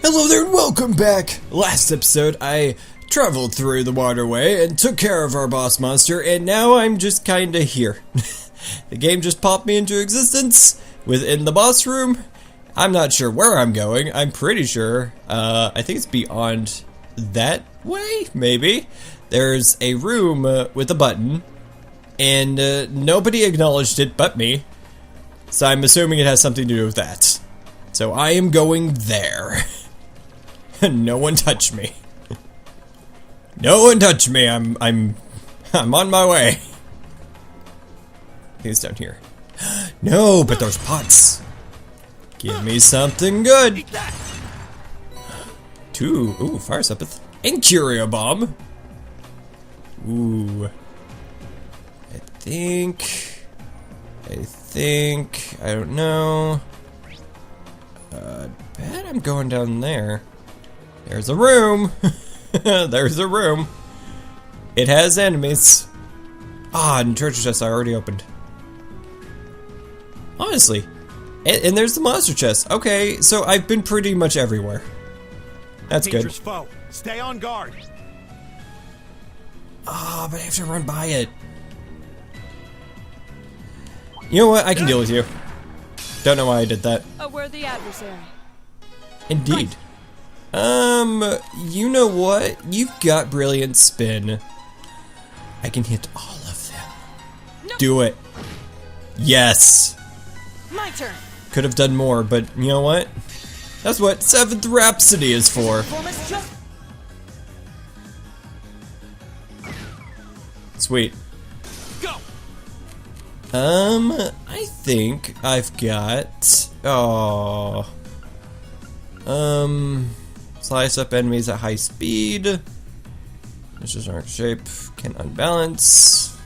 Hello there and welcome back! Last episode I traveled through the waterway and took care of our boss monster, and now I'm just kinda here. The game just popped me into existence within the boss room. I'm not sure where I'm going. I'm pretty sure, I think it's beyond that way, maybe. There's a room with a button, and nobody acknowledged it but me. So I'm assuming it has something to do with that. So I am going there. No one touch me. No one touch me. I'm on my way. I think it's down here. No, but there's pots. Give me something good. Ooh, fire sepith. And curio bomb. Ooh. I think, I don't know. Bet I'm going down there. There's a room. There's a room. It has enemies. Ah, and treasure chest I already opened. Honestly. And there's the monster chest. Okay, so I've been pretty much everywhere. That's good. Foe. Stay on guard. Ah, but I have to run by it. You know what? I can deal with you. Don't know why I did that. A worthy adversary. Indeed. You know what? You've got brilliant spin. I can hit all of them. No. Do it. Yes. My turn. Could have done more, but you know what? That's what 7th Rhapsody is for. Sweet. Go. I think I've got slice up enemies at high speed. This is arc shape, can unbalance.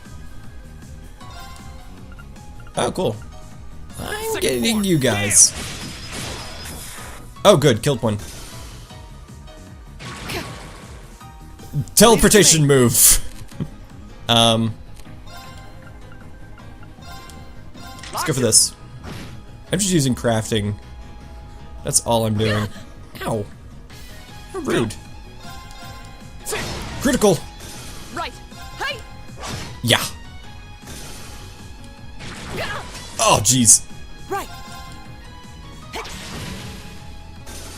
Oh, cool. I'm getting you guys. Oh, good, killed one. Teleportation move. Let's go for this. I'm just using crafting. That's all I'm doing. Ow. How rude. Critical. Right. Hey. Yeah. Oh, jeez. Right.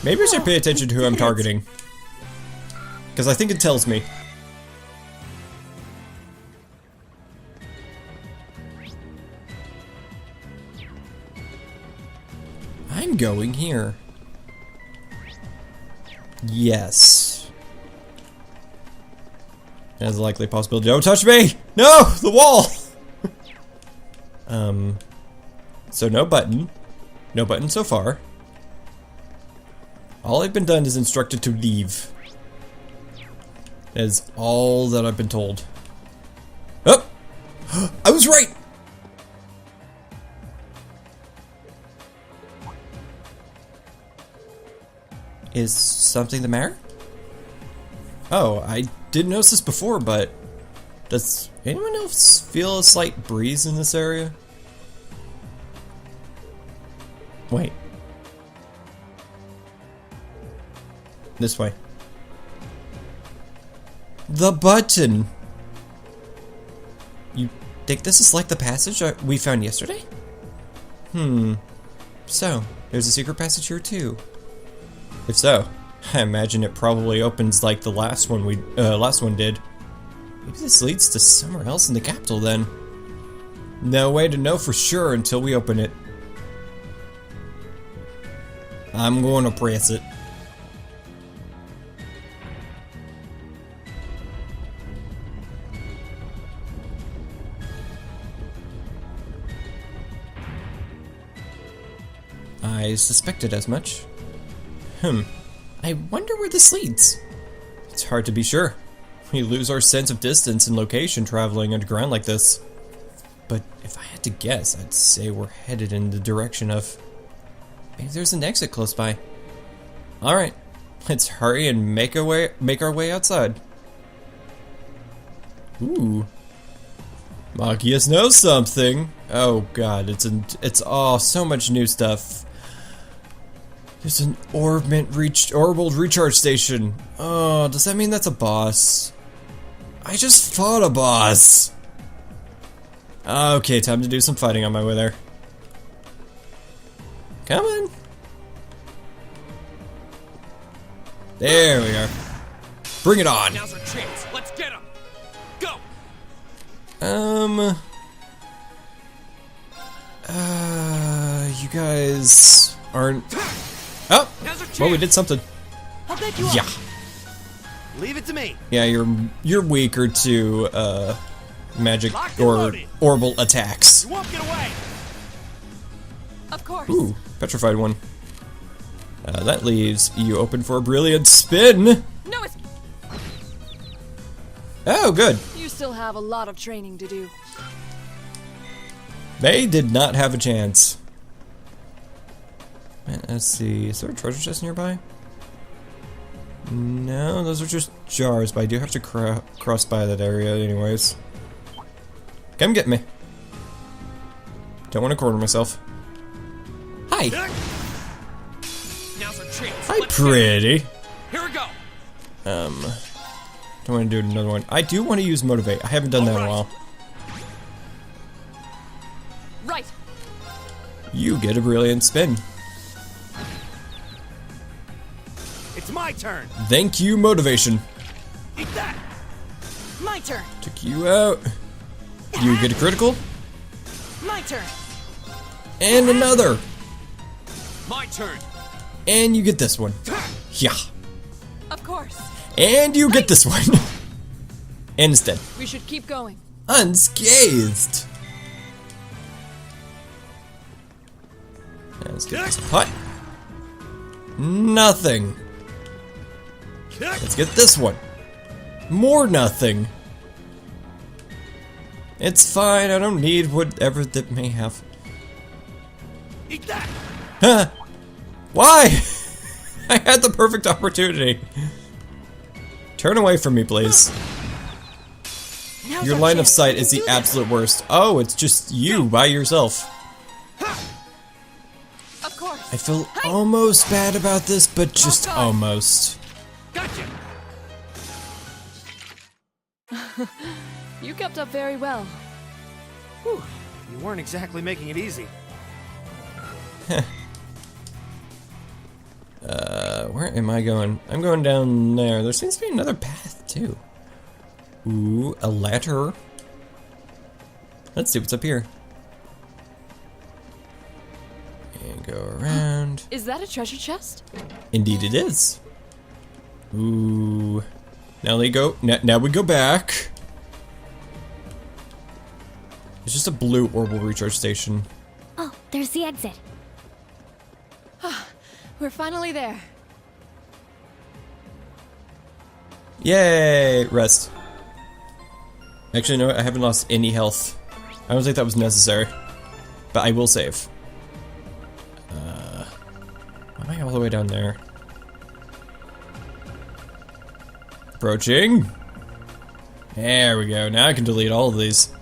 Maybe I should pay attention to who I'm targeting. Because I think it tells me. I'm going here. Yes. There's a likely possibility. Don't touch me! No! The wall! So no button. No button so far. All I've been done is instructed to leave. That is all that I've been told. Oh! I was right! Is something the matter? Oh, I didn't notice this before, but does anyone else feel a slight breeze in this area? Wait. This way. The button! You think this is like the passage we found yesterday? So, there's a secret passage here too. If so, I imagine it probably opens like the last one did. Maybe this leads to somewhere else in the capital then. No way to know for sure until we open it. I'm going to press it. I suspected as much. I wonder where this leads. It's hard to be sure. We lose our sense of distance and location traveling underground like this. But if I had to guess, I'd say we're headed in the direction of... Maybe there's an exit close by. Alright, let's hurry and make our way outside. Ooh. Machias knows something. Oh god, it's so much new stuff. There's an orbital recharge station. Oh, does that mean that's a boss? I just fought a boss. Okay, time to do some fighting on my way there. Come on. There we are. Bring it on. Now's our chance. Let's get him. Go. You guys aren't. Oh, well, we did something. I'll bet you Yeah, Leave it to me. yeah, you're weaker to magic Locked and or loaded. orbital attacks. You won't get away. Of course. Ooh, petrified one. That leaves you open for a brilliant spin. No, it's. Oh, good. You still have a lot of training to do. They did not have a chance. Let's see, is there a treasure chest nearby? No, those are just jars, but I do have to cross by that area anyways. Come get me. Don't want to corner myself. Hi. Now's our chance. Hi, Let's get him. pretty. Here we go. Don't want to do another one. I do want to use motivate. I haven't done that in a while. Right. You get a brilliant spin. It's my turn. Thank you, motivation. Eat that. My turn. Took you out. You get a critical. My turn. And another. My turn. And you get this one. Yeah. Of course. And you get this one. Instead. We should keep going. Unscathed. Let's get this putt. Nothing. Let's get this one. More nothing. It's fine, I don't need whatever that may have. Eat that. Huh? Why? I had the perfect opportunity. Turn away from me, please. Now's Your our line of chance. sight We is can the do this. absolute worst. Oh, it's just you by yourself. Of course. I feel almost bad about this, but just God. almost. Gotcha. You kept up very well. Whew. You weren't exactly making it easy. Where am I going? I'm going down there. There seems to be another path, too. Ooh, a ladder. Let's see what's up here. And go around. Is that a treasure chest? Indeed it is. Ooh. Now we go. Now we go back. It's just a blue orbital recharge station. Oh, there's the exit. We're finally there. Yay! Rest. Actually, no, I haven't lost any health. I don't think that was necessary. But I will save. Why am I all the way down there? Approaching. There we go. Now I can delete all of these.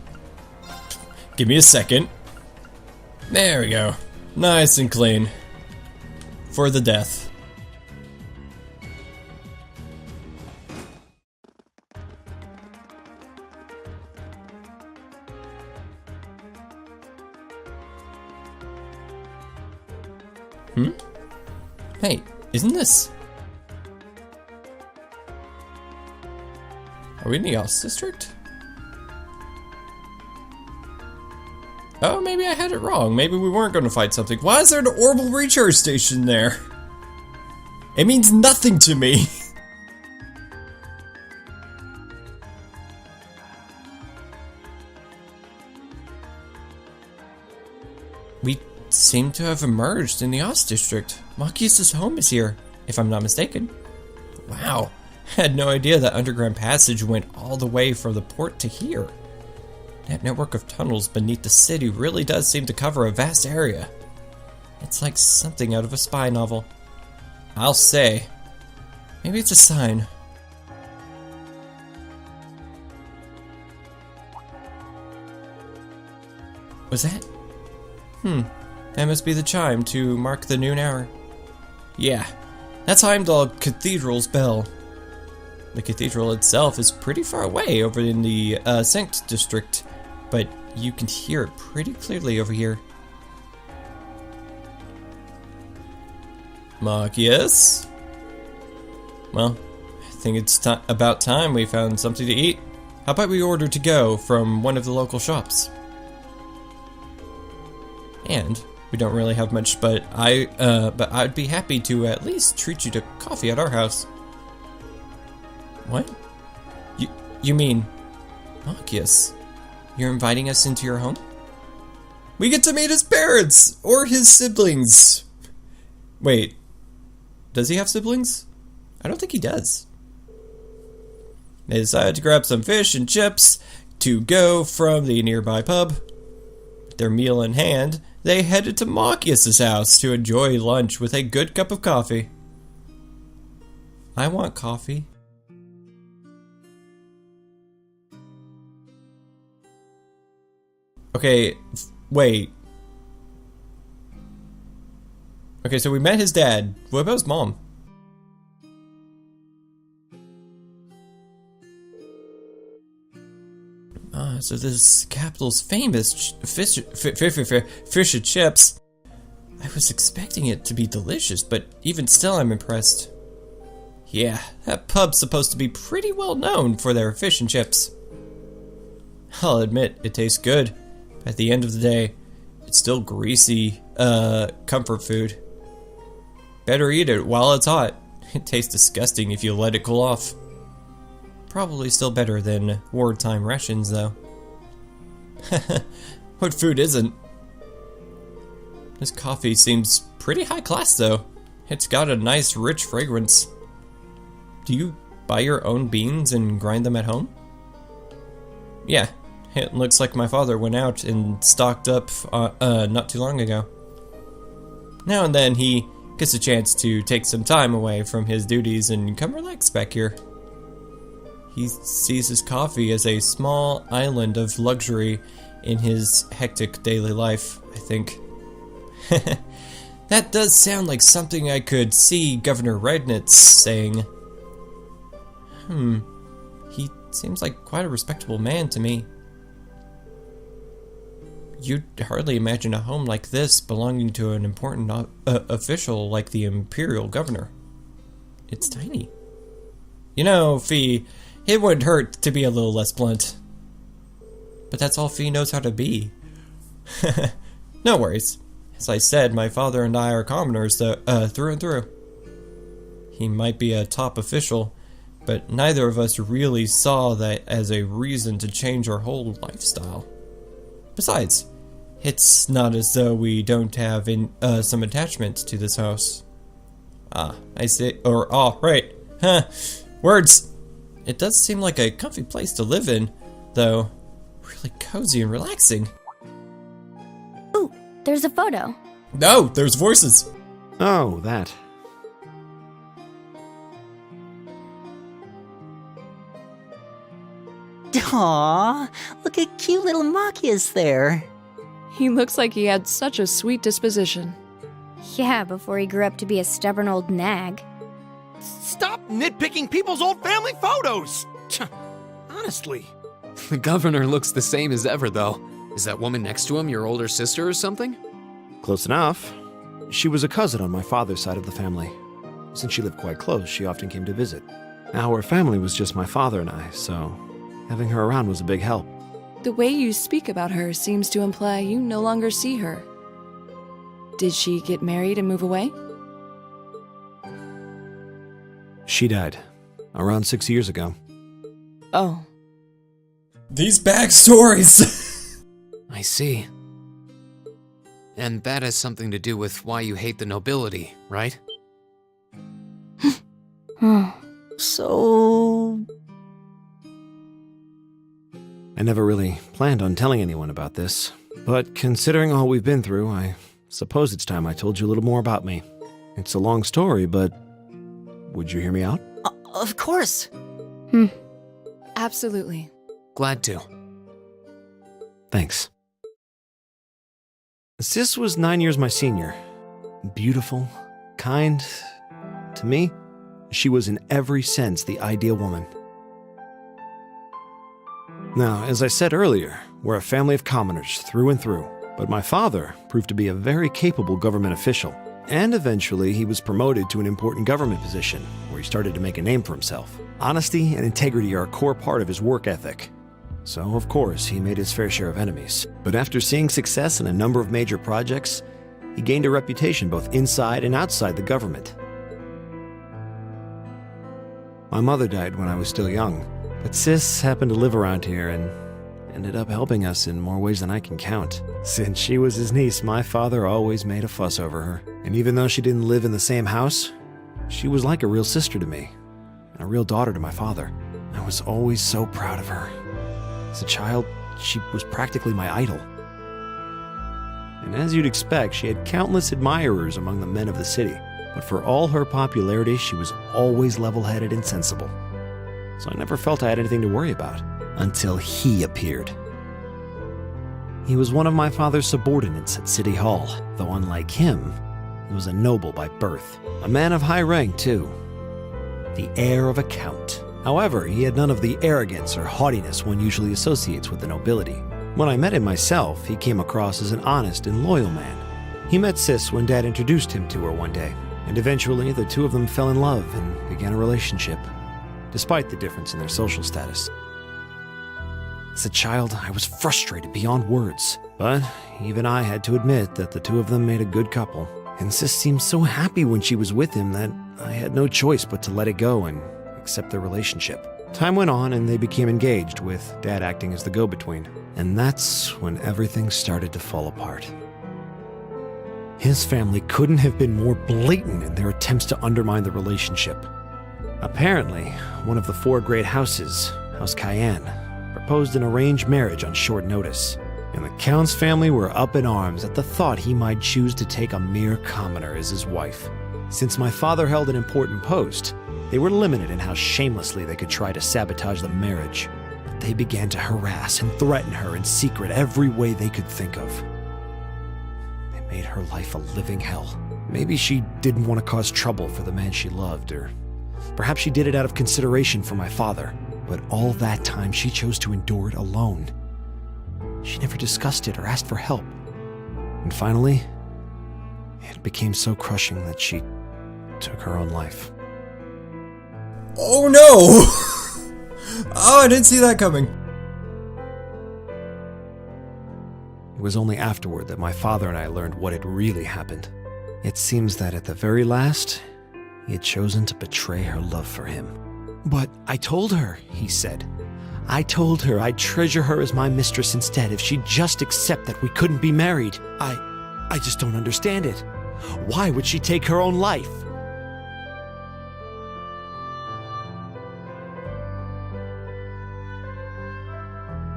Give me a second. There we go. Nice and clean. For the death. Hey, isn't this? Are we in the Ost District? Oh, maybe I had it wrong. Maybe we weren't going to fight something. Why is there an orbital recharge station there? It means nothing to me. We seem to have emerged in the Ost District. Machias' home is here, if I'm not mistaken. Wow, I had no idea that underground passage went all the way from the port to here. That network of tunnels beneath the city really does seem to cover a vast area. It's like something out of a spy novel. I'll say. Maybe it's a sign. Was that? That must be the chime to mark the noon hour. Yeah, that's Heimdall Cathedral's bell. The cathedral itself is pretty far away over in the Ost District, but you can hear it pretty clearly over here. Machias? Well, I think it's about time we found something to eat. How about we order to go from one of the local shops? And we don't really have much, but I'd be happy to at least treat you to coffee at our house. What? You mean, Machias? You're inviting us into your home? We get to meet his parents or his siblings. Wait, does he have siblings? I don't think he does. They decided to grab some fish and chips to go from the nearby pub. With their meal in hand, they headed to Machias' house to enjoy lunch with a good cup of coffee. I want coffee. Okay, wait. Okay, so we met his dad. What about his mom? So this capital's famous fish and chips. I was expecting it to be delicious, but even still I'm impressed. Yeah, that pub's supposed to be pretty well known for their fish and chips. I'll admit, it tastes good. At the end of the day, it's still greasy, comfort food. Better eat it while it's hot. It tastes disgusting if you let it cool off. Probably still better than wartime rations, though. What food isn't? This coffee seems pretty high class, though. It's got a nice, rich fragrance. Do you buy your own beans and grind them at home? Yeah, it looks like my father went out and stocked up not too long ago. Now and then he gets a chance to take some time away from his duties and come relax back here. He sees his coffee as a small island of luxury in his hectic daily life, I think. That does sound like something I could see Governor Rednitz saying. He seems like quite a respectable man to me. You'd hardly imagine a home like this belonging to an important official like the Imperial Governor. It's tiny. You know, Fee, it wouldn't hurt to be a little less blunt. But that's all Fee knows how to be. No worries. As I said, my father and I are commoners through and through. He might be a top official, but neither of us really saw that as a reason to change our whole lifestyle. Besides, it's not as though we don't have some attachment to this house. I see. Right. Huh. Words. It does seem like a comfy place to live in, though. Really cozy and relaxing. Ooh, there's a photo. No, there's voices. Oh, that. Aww, look at cute little Machias there. He looks like he had such a sweet disposition. Yeah, before he grew up to be a stubborn old nag. Stop nitpicking people's old family photos! Honestly. The governor looks the same as ever, though. Is that woman next to him your older sister or something? Close enough. She was a cousin on my father's side of the family. Since she lived quite close, she often came to visit. Our family was just my father and I, so having her around was a big help. The way you speak about her seems to imply you no longer see her. Did she get married and move away? She died around 6 years ago. Oh. These backstories! I see. And that has something to do with why you hate the nobility, right? So... I never really planned on telling anyone about this, but considering all we've been through, I suppose it's time I told you a little more about me. It's a long story, but would you hear me out? Of course. Absolutely. Glad to. Thanks. Sis was 9 years my senior. Beautiful, kind. To me, she was in every sense the ideal woman. Now, as I said earlier, we're a family of commoners through and through, but my father proved to be a very capable government official, and eventually he was promoted to an important government position where he started to make a name for himself. Honesty and integrity are a core part of his work ethic. So, of course, he made his fair share of enemies. But after seeing success in a number of major projects, he gained a reputation both inside and outside the government. My mother died when I was still young, but Sis happened to live around here and ended up helping us in more ways than I can count. Since she was his niece, my father always made a fuss over her. And even though she didn't live in the same house, she was like a real sister to me, and a real daughter to my father. I was always so proud of her. As a child, she was practically my idol. And as you'd expect, she had countless admirers among the men of the city. But for all her popularity, she was always level-headed and sensible. So I never felt I had anything to worry about, until he appeared. He was one of my father's subordinates at City Hall, though unlike him, he was a noble by birth. A man of high rank, too. The heir of a count. However, he had none of the arrogance or haughtiness one usually associates with the nobility. When I met him myself, he came across as an honest and loyal man. He met Sis when Dad introduced him to her one day, and eventually the two of them fell in love and began a relationship, despite the difference in their social status. As a child, I was frustrated beyond words, but even I had to admit that the two of them made a good couple, and Sis seemed so happy when she was with him that I had no choice but to let it go and accept their relationship. Time went on and they became engaged, with Dad acting as the go-between, and that's when everything started to fall apart. His family couldn't have been more blatant in their attempts to undermine the relationship. Apparently, one of the four great houses, House Cayenne, proposed an arranged marriage on short notice, and the Count's family were up in arms at the thought he might choose to take a mere commoner as his wife. Since my father held an important post, they were limited in how shamelessly they could try to sabotage the marriage. But they began to harass and threaten her in secret every way they could think of. They made her life a living hell. Maybe she didn't want to cause trouble for the man she loved, or perhaps she did it out of consideration for my father. But all that time, she chose to endure it alone. She never discussed it or asked for help. And finally, it became so crushing that she took her own life. Oh no! Oh, I didn't see that coming. It was only afterward that my father and I learned what had really happened. It seems that at the very last, he had chosen to betray her love for him. "But I told her," he said. "I told her I'd treasure her as my mistress instead if she'd just accept that we couldn't be married. I just don't understand it. Why would she take her own life?"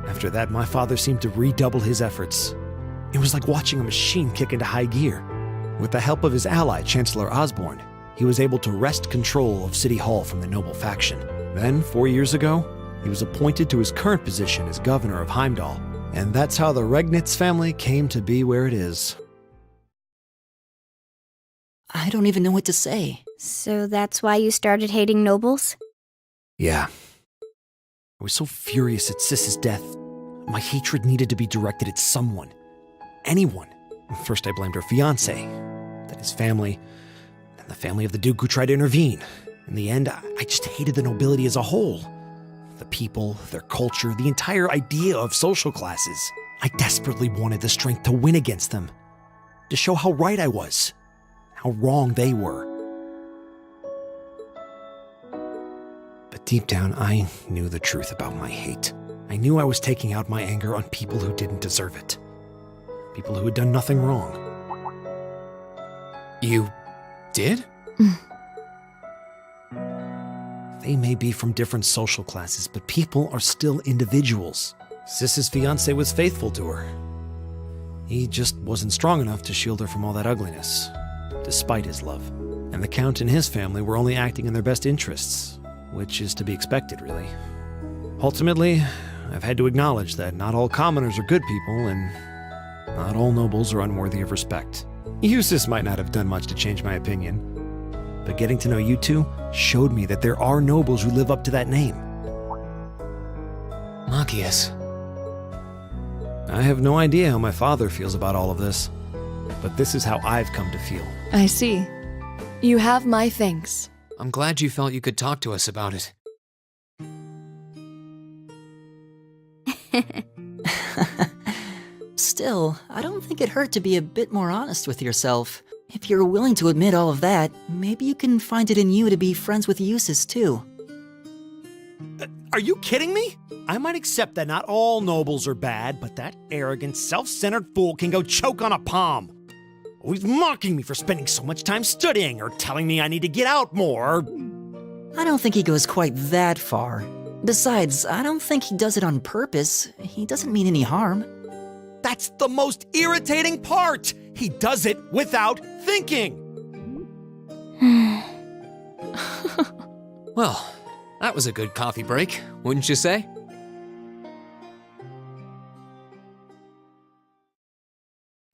After that, my father seemed to redouble his efforts. It was like watching a machine kick into high gear. With the help of his ally, Chancellor Osborne, he was able to wrest control of City Hall from the noble faction. Then, 4 years ago, he was appointed to his current position as governor of Heimdall. And that's how the Regnitz family came to be where it is. I don't even know what to say. So that's why you started hating nobles? Yeah. I was so furious at Sis's death. My hatred needed to be directed at someone. Anyone. First I blamed her fiancé, then his family, then the family of the Duke who tried to intervene. In the end, I just hated the nobility as a whole. The people, their culture, the entire idea of social classes. I desperately wanted the strength to win against them, to show how right I was, how wrong they were. But deep down, I knew the truth about my hate. I knew I was taking out my anger on people who didn't deserve it. People who had done nothing wrong. You did? They may be from different social classes, but people are still individuals. Sis's fiancé was faithful to her. He just wasn't strong enough to shield her from all that ugliness, despite his love. And the Count and his family were only acting in their best interests, which is to be expected, really. Ultimately, I've had to acknowledge that not all commoners are good people, and not all nobles are unworthy of respect. Eustace might not have done much to change my opinion, but getting to know you two showed me that there are nobles who live up to that name. Machias. I have no idea how my father feels about all of this, but this is how I've come to feel. I see. You have my thanks. I'm glad you felt you could talk to us about it. Still, I don't think it hurt to be a bit more honest with yourself. If you're willing to admit all of that, maybe you can find it in you to be friends with Eustace too. Are you kidding me? I might accept that not all nobles are bad, but that arrogant, self-centered fool can go choke on a palm. Always mocking me for spending so much time studying, or telling me I need to get out more. I don't think he goes quite that far. Besides, I don't think he does it on purpose. He doesn't mean any harm. That's the most irritating part! He does it without thinking! Well, that was a good coffee break, wouldn't you say?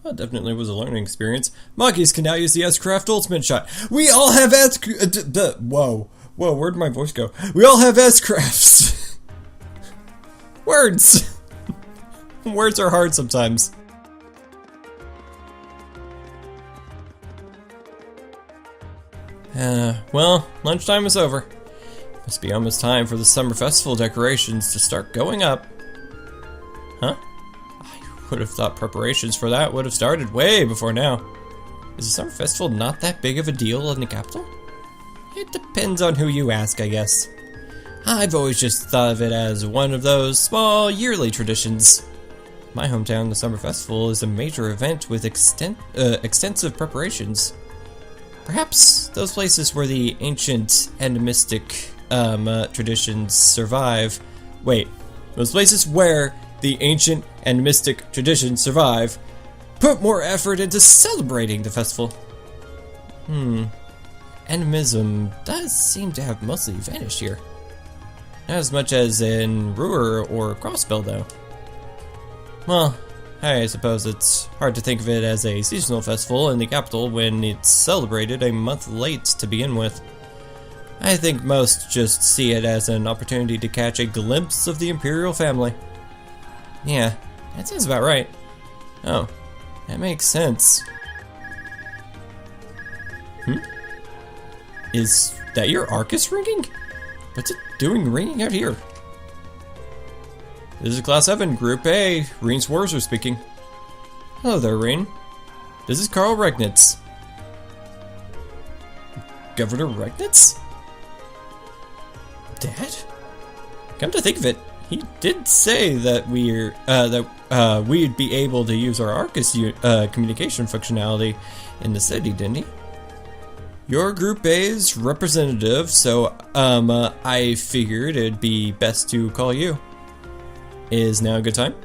Well, definitely was a learning experience. Machias can now use the S-Craft Ultimate Shot. We all have whoa, where'd my voice go? We all have S-Crafts! Words! Words are hard sometimes. Well, lunchtime is over. Must be almost time for the summer festival decorations to start going up. Huh? I would have thought preparations for that would have started way before now. Is the summer festival not that big of a deal in the capital? It depends on who you ask, I guess. I've always just thought of it as one of those small yearly traditions. My hometown, the summer festival, is a major event with extensive preparations. Perhaps those places where the ancient and mystic traditions survive. Wait, those places where the ancient and mystic traditions survive put more effort into celebrating the festival. Animism does seem to have mostly vanished here. Not as much as in Ruhr or Crossbell, though. Well, I suppose it's hard to think of it as a seasonal festival in the capital when it's celebrated a month late to begin with. I think most just see it as an opportunity to catch a glimpse of the imperial family. Yeah, that sounds about right. Oh, that makes sense. Is that your Arcus ringing? What's it doing ringing out here? This is Class 7, Group A. Reen Sworzer speaking. Hello there, Reen. This is Karl Regnitz. Governor Regnitz? Dad? Come to think of it, he did say that we'd be able to use our Arcus communication functionality in the city, didn't he? You're Group A's representative, so I figured it'd be best to call you. Is now a good time?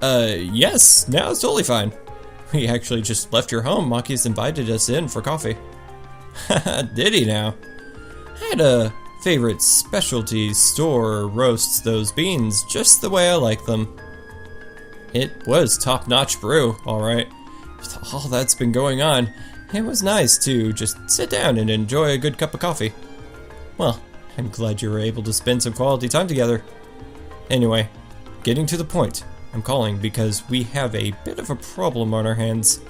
Yes, now it's totally fine. We actually just left your home. Machias invited us in for coffee. Did he now? I had a favorite specialty store roasts those beans just the way I like them. It was top-notch brew, alright. With all that's been going on, it was nice to just sit down and enjoy a good cup of coffee. Well, I'm glad you were able to spend some quality time together. Anyway, getting to the point, I'm calling because we have a bit of a problem on our hands.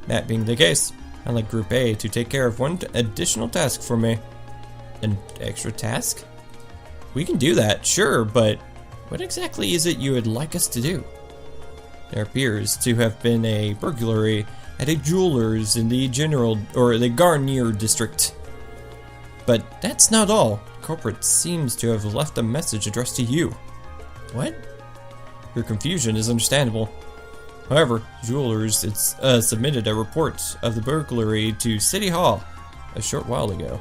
That being the case, I'd like Group A to take care of one additional task for me. An extra task? We can do that, sure, but what exactly is it you would like us to do? There appears to have been a burglary at a jeweler's in the Garnier district. But that's not all. The culprit seems to have left a message addressed to you. What? Your confusion is understandable. However, jewelers submitted a report of the burglary to City Hall a short while ago.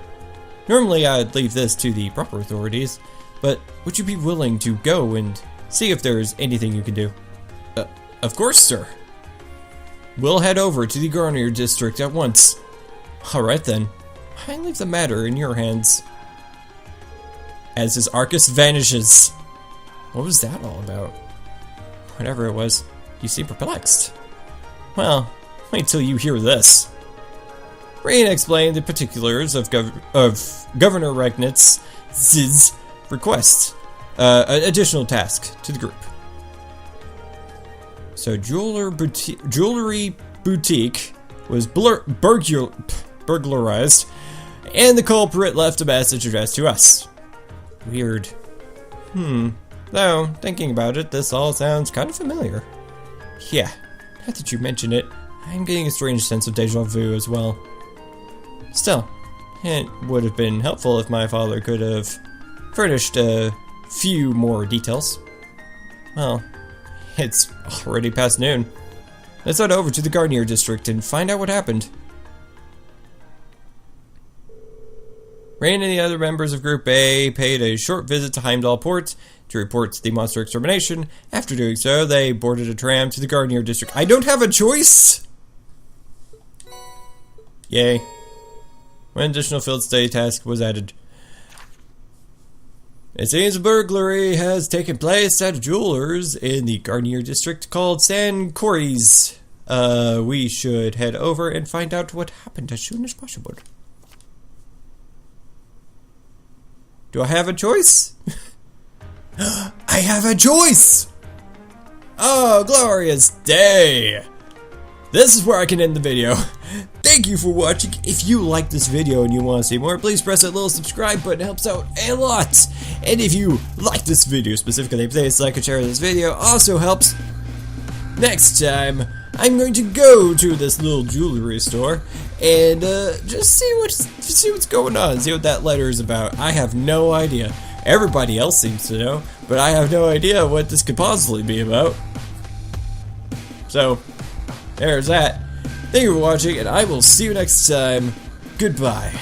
Normally I'd leave this to the proper authorities, but would you be willing to go and see if there's anything you can do? Of course, sir. We'll head over to the Garnier district at once. Alright then, I leave the matter in your hands. As his Arcus vanishes. What was that all about? Whatever it was, you seem perplexed. Well, wait till you hear this. Rain explained the particulars of Governor Regnitz's request, additional task to the group. So, jewelry boutique was burglarized, and the culprit left a message addressed to us. Weird. Though, thinking about it, this all sounds kind of familiar. Yeah, now that you mention it, I'm getting a strange sense of deja vu as well. Still, it would have been helpful if my father could have furnished a few more details. Well, it's already past noon. Let's head over to the Garnier District and find out what happened. Rain and the other members of Group A paid a short visit to Heimdall Port to report the monster extermination. After doing so, they boarded a tram to the Garnier District. I don't have a choice! Yay. One additional field study task was added. It seems a burglary has taken place at a jeweler's in the Garnier District called San Corey's. We should head over and find out what happened as soon as possible. Do I have a choice? I have a choice! Oh, glorious day! This is where I can end the video. Thank you for watching. If you like this video and you want to see more, please press that little subscribe button. It helps out a lot. And if you like this video specifically, please like and share this video. Also helps. Next time, I'm going to go to this little jewelry store and just see what's going on. See what that letter is about. I have no idea. Everybody else seems to know, but I have no idea what this could possibly be about. So, there's that. Thank you for watching, and I will see you next time. Goodbye.